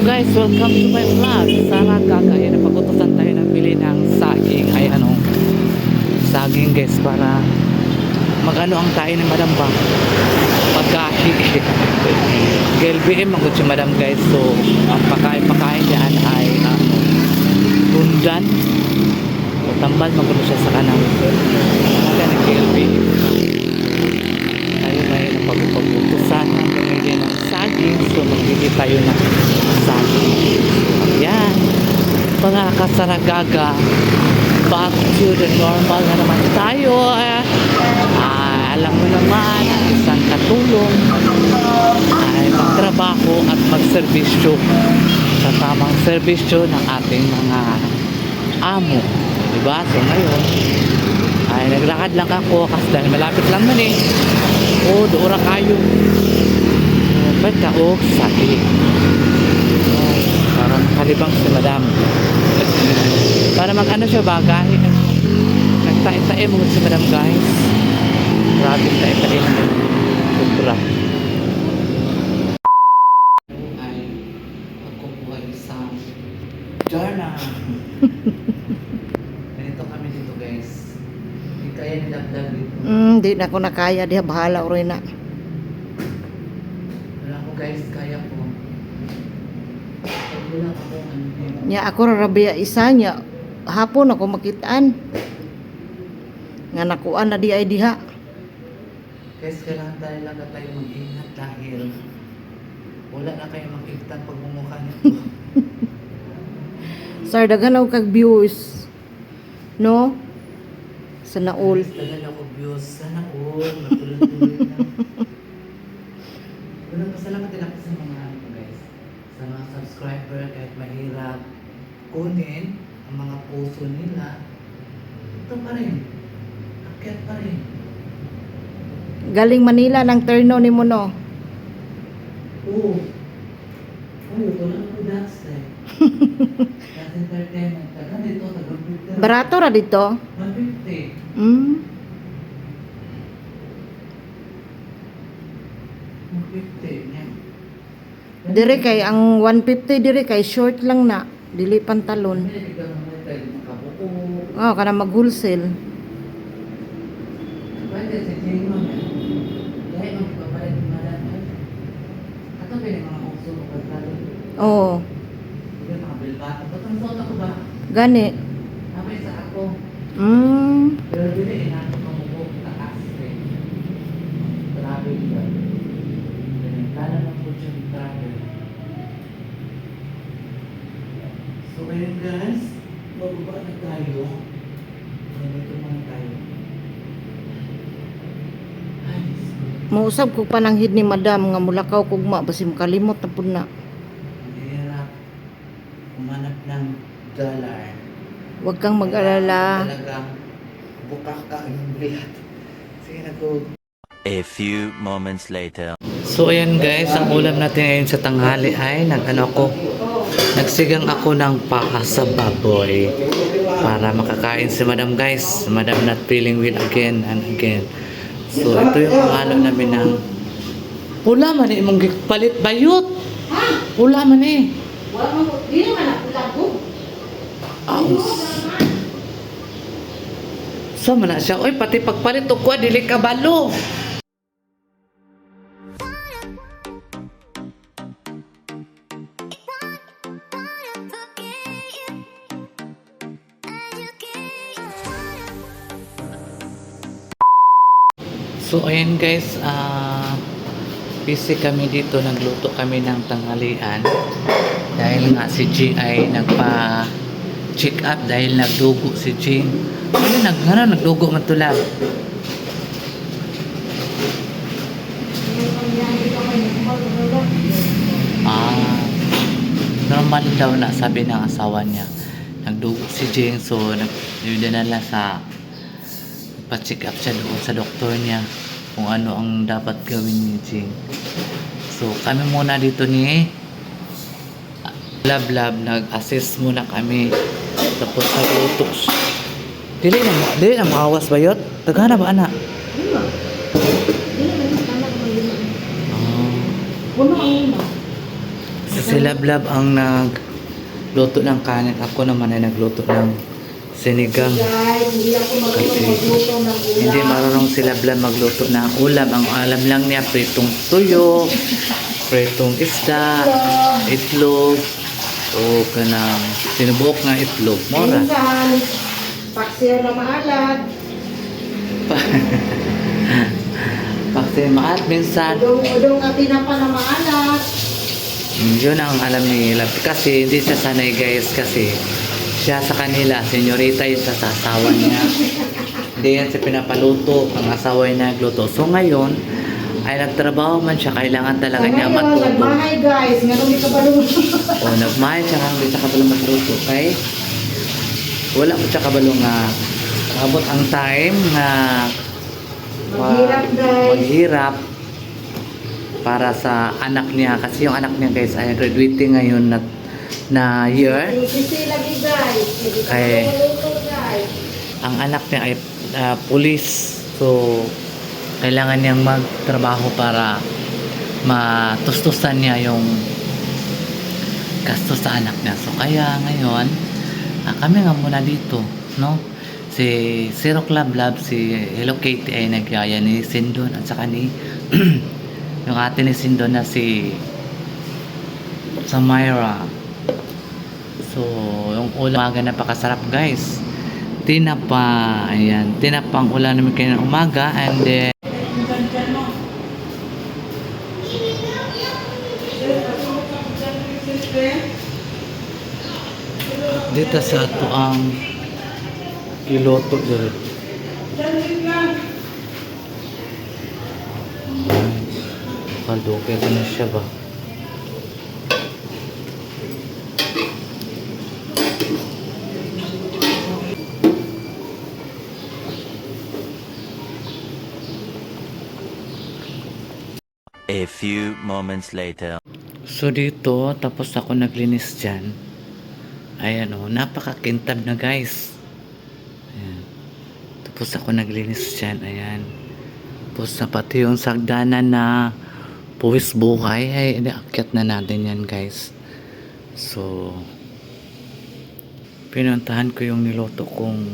guys, welcome to my vlog. Sana kagaya na pagutusan tayo ng bili ng saging. Ay saging guys, para magano ang tayo ng madam ba? Pagkahi. GLBM magod si madam guys. So, ang pakain diyan ay bundan. O tambal magod siya sa kanang. Kaya ng GLBM. Tayo ngayon ang pagpuputusan ng bumili ng saging. So, magbili tayo ng saging. Ayan. Mga kasaragaga. Back to the normal na naman tayo. Alam mo naman, ang isang katulong ay magtrabaho at magserbisyo sa tamang serbisyo ng ating mga amo. Diba? So ngayon, ay naglakad lang ako kasi dahil malapit lang man eh. Doora kayo. Ba't ka saging? Para makalibang si madam. Para mag-ano siya ba? Nagtae-tae mo si madam guys. Grabe tae-tae mo. Sobra. Ay, magkukuha isang Jarna. Ganito kami dito guys. Hindi kaya nilabdag dito. Di na ko na kaya. Di bahala rin na. Wala ko guys, kaya ko. Wala ako Nya ako rabia isa niya. Hapon ako makitaan. Nga nakuan na di ay diha. Guys, kailangan tayo mag-ingat dahil wala na kayo makikita pag mumukha nito. Sir, daghan ako kag views. No? Sa naol. Daghan ako views. Sana all. Natuloy-tuloy na. Unang pasalamat din ako sa mga guys. Sa mga subscriber kahit mahirap kunin ang mga puso nila. Ito pa rin. Akyat pa rin. Galing Manila ng terno ni mo no. Oo. Wala ko that's eh. That's entertainment. Taga dito, taga-50. Barato ra dito. 150. 150 niya. Dire kay ang 150 dire kay short lang na. Dili pantalon. Kana mag-wholesale. Pwede sa Jing Mama. Dahil magpapalit ng madam. Ato ba yung mga uso o pagkalo? Oo. Hindi mga bilbata. Ba't ang suot ako ba? Gani. Napay sa ako. Pero dili, inato ka mo taas eh. Travel ba? Kala lang po siya yung travel. So ayun guys, bababa na tayo. Nandito naman tayo. Ay, Mausab ko pananghid ni madam nga mulakaw kugma basi makalimot na pud na. hirap umanap ng dollar. Huwag kang mag-alala. Talagang bukak ka yung bilat. Sige na go. A few moments later. So ayan guys, ang ulam natin ngayon sa tanghali ay nagsigang ako ng paa sa baboy para makakain si madam guys. Madam not feeling well again and again. So ito yung pangalo namin ng pula man eh, mong palit bayot. Pula man eh. So man na siya, oy pati pagpalit o kwa dili kabalo. So ayan guys, busy kami dito, nagluto kami ng tanghalian dahil nga si G ay nagpa-check up dahil nagdugo si G. Nagdugo man tulad. Normal daw na sabi ng asawa niya. Nagdugo si G, so dinala sa pa-check up siya doon sa doktor niya kung ano ang dapat gawin ni Jing. So kami muna dito ni Lab nag-assist muna kami tapos nagluto. Dili na maawas ba yun? Tagana ba anak? Si Lablab ang nagluto ng kanin. Ako naman ay nagluto ng sinigang. Guys, hindi ako Kasi magluto ng ulam. hindi marunong si Lablab magluto ng ulam. Ang alam lang niya, pritong tuyo, pritong isda, itlog, o kanang sinubok nga itlog. Mora. Minsan, paksiw na maalat. Paksi maat minsan. Udong at tinapa na maalat. Yun ang alam ni Lab. Kasi hindi siya sanay guys. Kasi siya sa kanila, senyorita yung sa asawa niya. Hindi yan siya pinapaluto. Ang asawa niya nagluto. So ngayon, ay nagtrabaho man siya. Kailangan talaga niya Ngayon, matuto. nagbahay guys. Ngayon may kabalong. O nagmahal siya kang hindi siya kabalo matuto. Okay? Wala po siya kabalo nga abot ang time na Maghirap guys. maghirap para sa anak niya. Kasi yung anak niya guys ay graduating ngayon na year. Sisi lagi guys. Hindi ka Ay. maluto guys. Ang anak niya ay police. So, kailangan niyang magtrabaho para matustusan niya yung gastos sa anak niya. So, kaya ngayon, kami nga muna dito, no? Si Zero Club Lab, si Hello Kitty ay nagyaya ni Sindon at saka ni yung ate ni Sindon na si Samira. So, yung ulam napakasarap guys. Tinapa, ayan. Tinapang ulam namin kayo ng umaga and then dito sa ato ang iloto dito. Kalduke ko na siya ba? A few moments later. So dito, tapos ako naglinis dyan. Ayan o, napakakintab na guys. Ayan. Tapos ako naglinis dyan, ayan. Tapos na pati yung sagdanan na puwis buhay, ay inaakyat na natin yan guys. So, pinuntahan ko yung niloto kong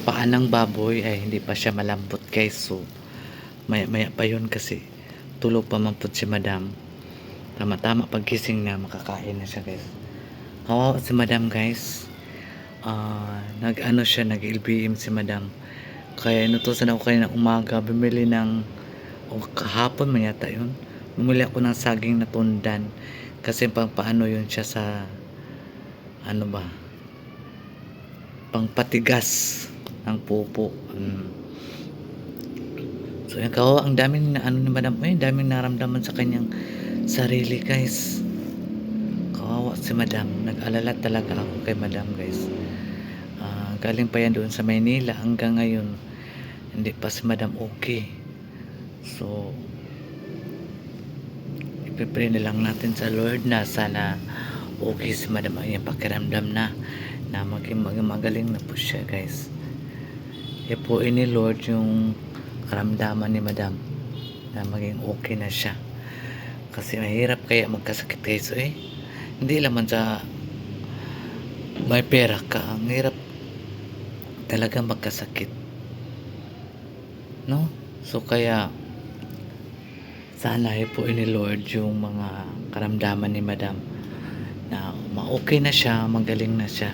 paan ng baboy, ay hindi pa siya malambot guys. So, maya pa yun kasi tulog pa man po si madam. Tama pagkising na makakain na siya guys. Kawawa si madam guys. Nag-ano siya, nag-LBM si madam. Kaya inutusan ako kanina umaga bumili ng kahapon man yata yun. Bumili ako ng saging na tundan kasi pang paano yun siya sa ano ba, pang patigas ng pupo. So yung kawawa, ang daming na ano ni madam, ay daming naramdaman sa kanyang sarili guys. Kawawa si madam, nag-alala talaga ako kay madam guys. Galing pa yan doon sa Maynila hanggang ngayon hindi pa si madam okay. So ipipray na lang natin sa Lord na sana okay si madam, ay pakiramdam na maging magaling na po siya guys. Ipuin ni Lord yung karamdaman ni madam na maging okay na siya. Kasi mahirap kaya magkasakit guys. Hindi naman sa may pera ka, ang hirap talaga magkasakit, no? So kaya sana po ni Lord yung mga karamdaman ni madam na ma-okay na siya, magaling na siya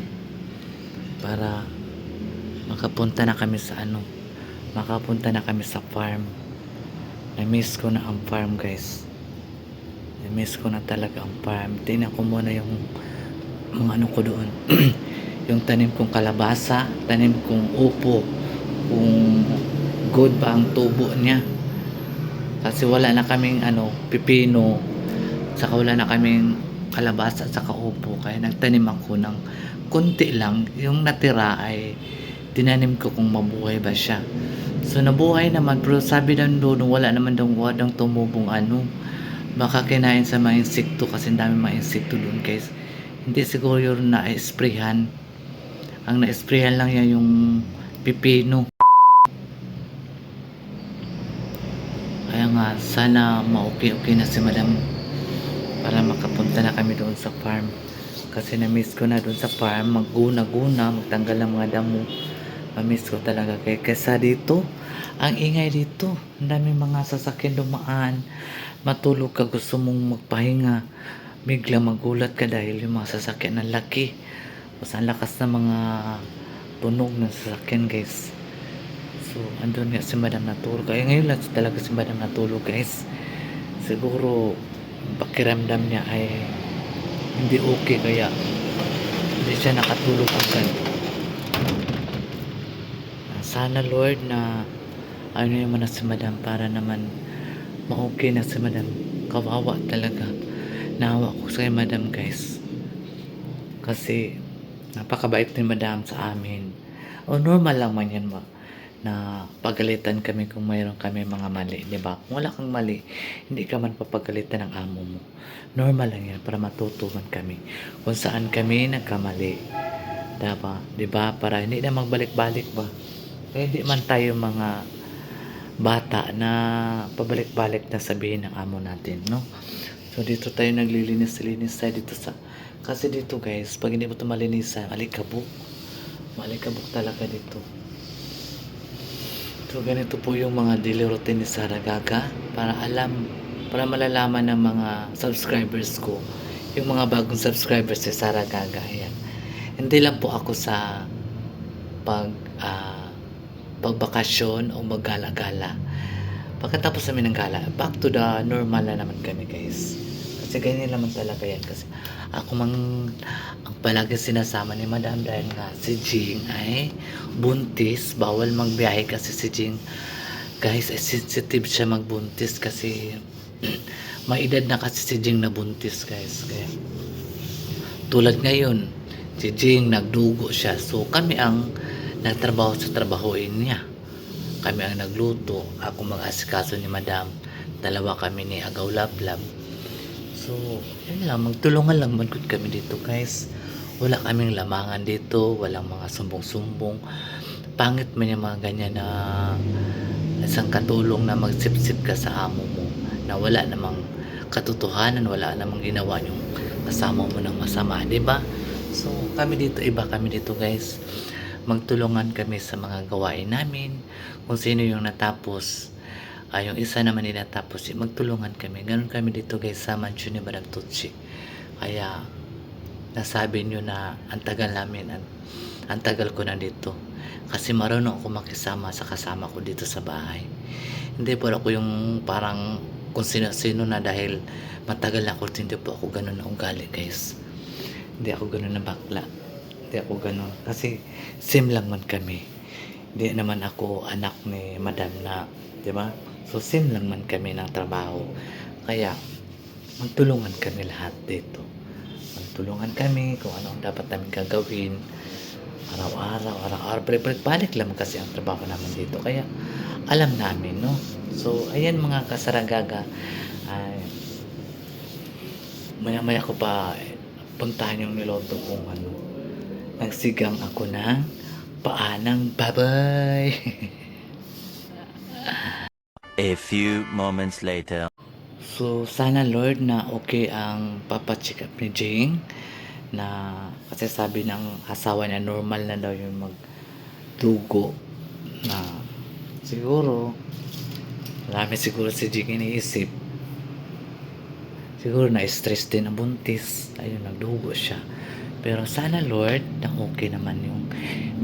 para makapunta na kami sa makapunta na kami sa farm. Na-miss ko na ang farm guys. Na-miss ko na talaga ang farm. Tingnan ko muna yung mga ano ko doon. Yung tanim kong kalabasa, tanim kong upo, kung good ba ang tubo niya. Kasi wala na kaming pipino, saka wala na kaming kalabasa at saka upo. Kaya nagtanim ako ng kunti lang. Yung natira ay tinanim ko kung mabuhay ba siya. So nabuhay naman, pero sabi lang doon wala naman daw wadang tumubong baka kinain sa mga insekto kasi dami mga insekto doon guys. Hindi siguro yun na-sprayhan. Ang na-sprayhan lang yan yung pipino. Kaya nga sana ma-okay na si madam para makapunta na kami doon sa farm. Kasi na-miss ko na doon sa farm, magguna-guna, magtanggal ng mga damo. Na-miss ko talaga kaysa dito. Ang ingay dito. Ang daming mga sasakyan dumaan. Matulog ka, gusto mong magpahinga. Bigla magulat ka dahil yung mga sasakyan ng laki. Tapos ang lakas ng mga tunog ng sasakyan, guys. So, andun nga si Madam natulog. Kaya ngayon lang talaga si Madam natulog, guys. Siguro, ang pakiramdam niya ay hindi okay, kaya hindi siya nakatulog agad. Sana Lord na ano naman na si Madam para naman ma-okay na si Madam. Kawawa talaga. Naawa ko sa Madam, guys. Kasi napakabait ni Madam sa amin. O normal lang man yan na pagalitan kami kung mayroon kami mga mali, di ba? Kung wala kang mali, hindi ka man papagalitan ng amo mo. Normal lang yan para matutuman kami kung saan kami nagkamali. Diba? Di ba? Para hindi na magbalik-balik ba? Kaya hindi man tayo mga bata na pabalik-balik na sabihin ng amo natin, no? So dito tayo naglilinis-linis tayo dito sa kasi dito, guys, pag hindi mo ito malinisan, malikabok talaga dito. So ganito po yung mga daily routine ni Sarah Gaga para malalaman ng mga subscribers ko, yung mga bagong subscribers ni Sarah Gaga. Ayan. Hindi lang po ako sa pagbakasyon o maggala-gala. Pagkatapos namin ng gala, back to the normal na naman kami, guys. Kasi ganyan naman talaga yan. Kasi ako ang palagi sinasama ni Madam dahil nga si Jing ay buntis. Bawal magbiyahe kasi si Jing, guys, ay sensitive siya magbuntis kasi may edad na kasi si Jing na buntis, guys. Kaya tulad ngayon, si Jing nagdugo siya. So kami ang nagtrabaho sa trabahoin niya. Kami ang nagluto. Ako mag-asikaso ni Madam. Dalawa kami ni Agaw Lablab. So, yun lang. Magtulungan lang magkut kami dito, guys. Wala kaming lamangan dito. Walang mga sumbong-sumbong. Pangit man yung mga ganyan na isang katulong na magsip-sip ka sa amo mo. Na wala namang katotohanan. Wala namang ginawa yung kasama mo ng masama. Diba? So, kami dito. Iba kami dito, guys. Magtulungan kami sa mga gawain namin. Kung sino yung natapos, yung isa naman din natapos, magtulungan kami. Ganun kami dito, guys, sa Mansion ni Madam Tutsi. Kaya nasabi nyo na ang tagal namin, ang tagal ko na dito. Kasi marunong ako makisama sa kasama ko dito sa bahay. Hindi po ako yung parang kung sino-sino na dahil matagal na ako, hindi po ako ganun na ugali, guys. Hindi ako ganun na bakla. Hindi ako ganun. Kasi same lang man kami. Hindi naman ako anak ni Madam na, di ba? So same lang man kami ng trabaho. Kaya magtulungan kami lahat dito. Magtulungan kami kung ano ang dapat namin gagawin. Araw-araw. Balik lang kasi ang trabaho namin dito. Kaya alam namin, no? So ayan mga kasaragaga. Maya-maya ko pa puntahan yung niloto kung ano. Nagsigang ako ng paanang baboy. A few moments later. So, sana Lord na okay ang papacheck up ni Jing. Na kasi sabi ng asawa niya normal na daw yung magdugo. Na siguro marami siguro si Jing iniisip. Siguro na-stress din ang buntis. Ayun, nagdugo siya. Pero sana Lord na okay naman yung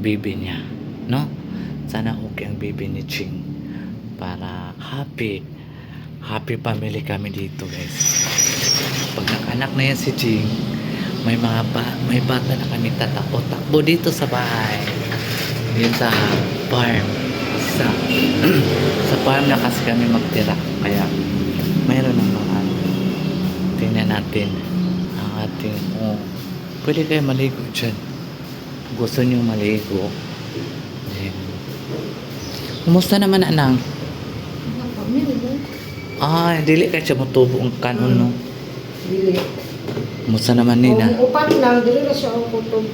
baby niya, no? Sana okay ang baby ni Jing para happy family kami dito, guys. Pag nag-anak na yan si Jing, may bata na kami tatakbo dito sa bahay. Yun sa farm. Sa farm na kasi kami magtira. Kaya mayroon ng mga tingnan natin ang ating pwede kayo maligo dyan. Gusto nyo maligo. Kumusta naman, anang? Dili ka siya matubo ang kanon, no? Dili. Kumusta naman, Nina? Upan lang, dili na siya ang kutob.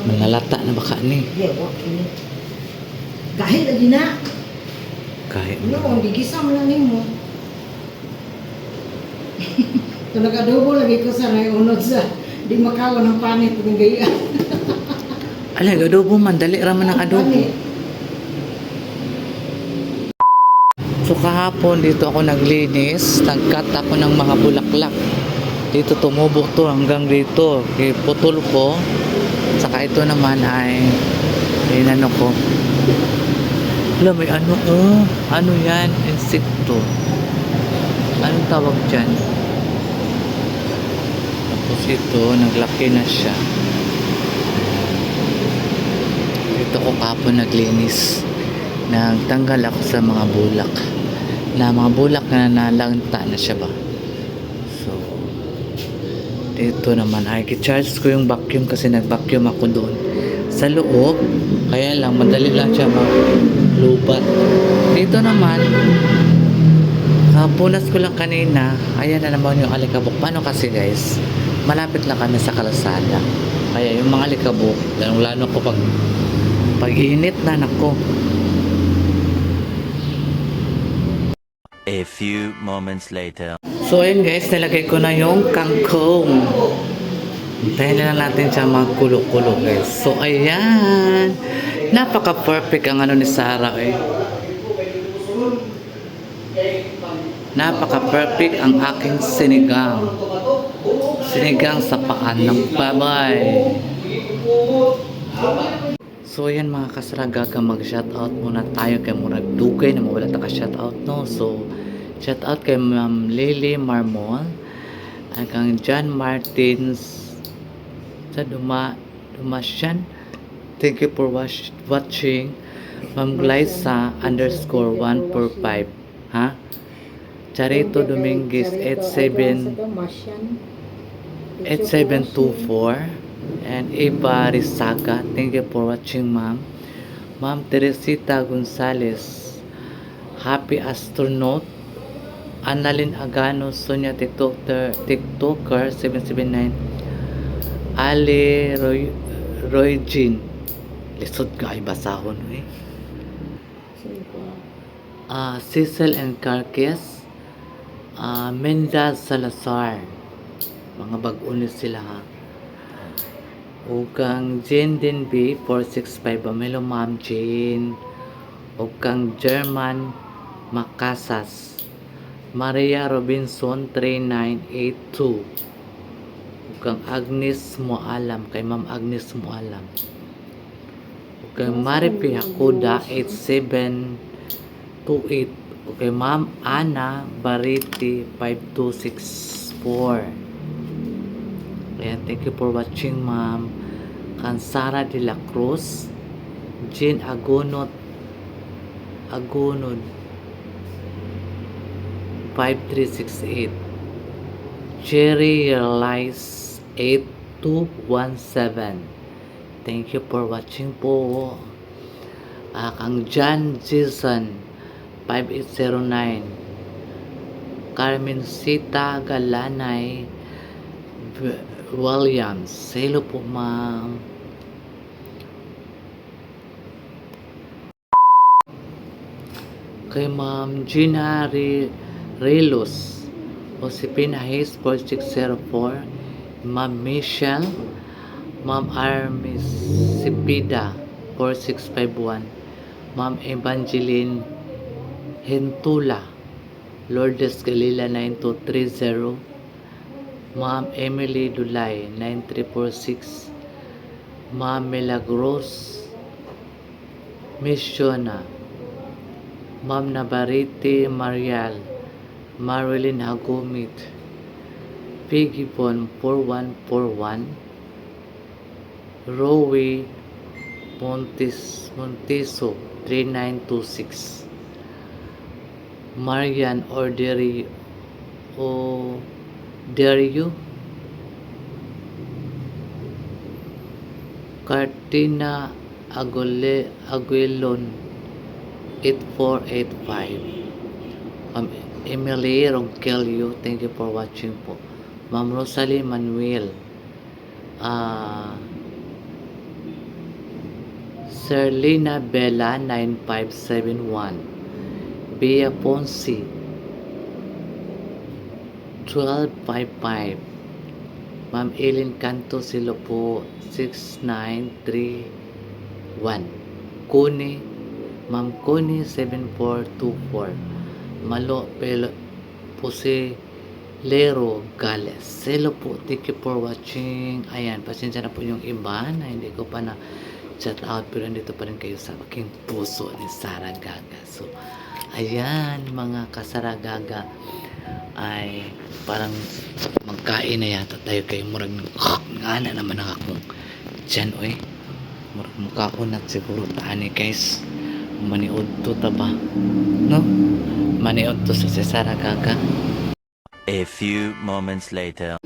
Manlalata na baka ni? Yeah, okay. Kahit lagi na. Kahit No, bigisa mo lang mo. Ito nag-adobo lagi ko sa unod sa di makawan ng panit ng gaya. Alay, adobo man. Dali raman ang adobo. So kahapon dito ako naglinis, nagkat ako ng mga bulaklak. Dito tumubo to hanggang dito. Putol ko. Saka ito naman ay inano ko. Alam, may ano ano yan? Insekto. Anong tawag dyan? Tapos ito, naglaki na siya. Dito ko kapon naglinis. Nagtanggal ako sa mga bulak. Mga bulak na nalangta na siya ba. So, dito naman ay charge ko yung vacuum kasi nag-vacuum ako doon sa loob. Kaya lang, madali lang siya maglubat. Dito naman, punas ko lang kanina. Ayan na naman yung alikabok. Paano kasi guys? Malapit lang kami sa kalsada. Kaya yung mga alikabok, lalo ko pag init na nako. A few moments later. So ayun guys, nilagay ko na yung kangkong. Hintayin na lang natin siya magkulo-kulo guys. So ayan. Napaka-perfect ang ano ni Sarah eh. Napaka-perfect ang aking sinigang. Sinigang sa paan ng baboy. So ayan mga kasaragaga, mag-shoutout muna tayo kay Murag Dugay na mawala ta ka-shoutout no. So shoutout kay Ma'am Lily Marmol, kang John Martins sa Dumasyan. Thank you for watching. Ma'am Glyza _145 ha. Charito Dominguez 8724 and Eva Rizaga. Thank you for watching, ma'am. Ma'am Teresita Gonzalez, Happy Astronaut, Annalyn Agano, Sonia TikToker 779, Ali Roy Jean. Lisod ka ay basahon eh. Cecil and Carques, Mendaz Salazar. Mga bag-unis sila ha. O kang Jane din B 465 Amelo Ma'am Jane. O kang German Makasas, Maria Robinson 3982. O kang Agnes Mualam, kay Ma'am Agnes Mualam. O kang Maripi Hakuda 8728. O kay Ma'am Ana Bariti 5264. Ayan, thank you for watching, ma'am. Kansara de la Cruz, Jean Agonod 5368, Cherry Lies 8217. Thank you for watching po. Kang John Jason 5809, Carmen Sita Galanay Williams. Hello po, ma'am. Kay Ma'am Gina Relos, Josepina Hayes 4604, Ma'am Michelle, Ma'am Armis Sipida 4651, Ma'am Evangeline Hentula, Lourdes Galila 9230, Ma'am Emily Dulay 9346, Ma'am Milagros Missiona, Ma'am Navarrete Marial, Marilyn Hagumit, Piggy Bon 4141, Rowie Montiso 3926, Marian Dario Cartina Aguilon 8485, Emily Ronquillo, thank you for watching po. Ma'am Rosalie Manuel, Serlina Bella 9571, Bea Ponce, 1255. Ma'am Eileen Canto Silo po 6931. Kuni Ma'am Kuni 7424. Malo Pelo Puse Lero Gales. Hello po. Thank you for watching. Ayan, pasensya na po yung iba na hindi ko pa na chat out pero andito pa rin kayo sa aking puso ni Sara Gaga. So, ayan mga kasaragaga ay parang magkain na yata tayo kay murag nga na naman ang akong dyan oy. Murag makaunat siguro taani guys. Maniod to taba. No? Maniod to sa si Sara Gaga. A few moments later.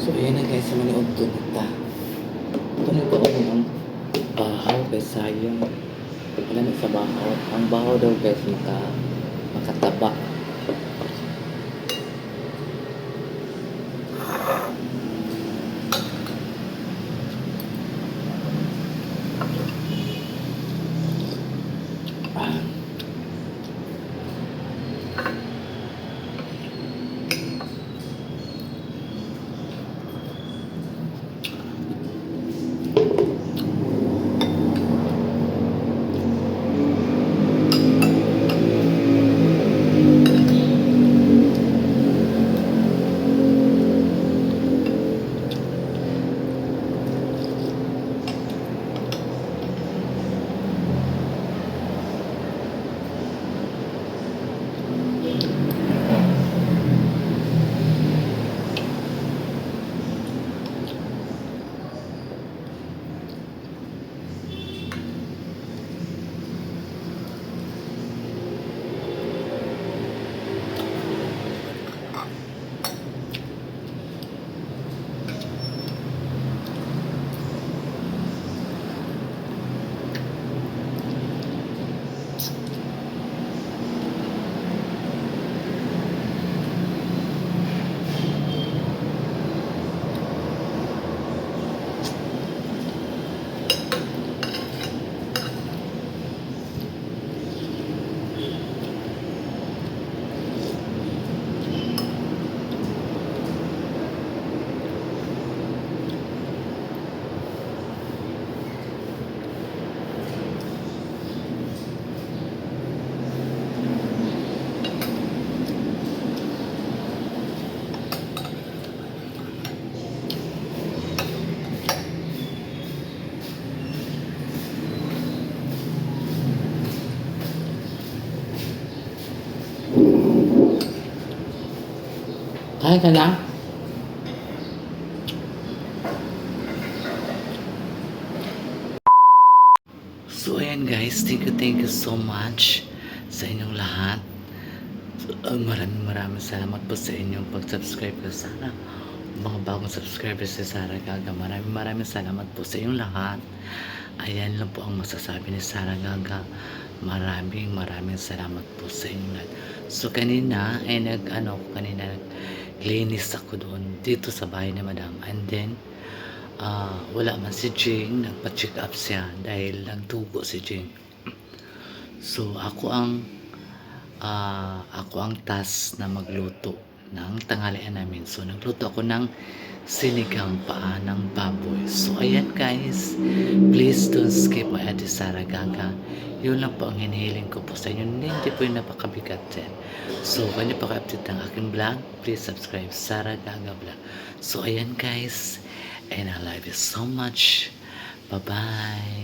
So, ayan na guys, maniod to nita. Ito na ito ang bahaw guys, sayang. Wala na sa bahaw. Ang bahaw daw guys, makataba. Kaya ka lang? So ayan guys, thank you so much sa inyong lahat. Maraming salamat po sa inyong pag-subscribe ko sana. Mga bagong subscribers si Sara Gaga, maraming salamat po sa inyong lahat. Ayan lang po ang masasabi ni Sara Gaga. Maraming salamat po sa inyong lahat. So kanina ay naglinis ako doon dito sa bahay ni Madam, and then wala man si Jing, nagpa-check up siya dahil nagdugo si Jing. So ako ang task na magluto ng tanghalian namin. So nagluto ako ng sinigang paa ng baboy. So ayan guys, please don't skip my Ate Sara Gaga. Yun lang po ang hinihiling ko po sa inyo. Hindi po yung napakabigat din. So kung hindi pa ka-update ng aking vlog, please subscribe Sara Gaga Vlog. So ayan guys, and I love you so much. Bye bye.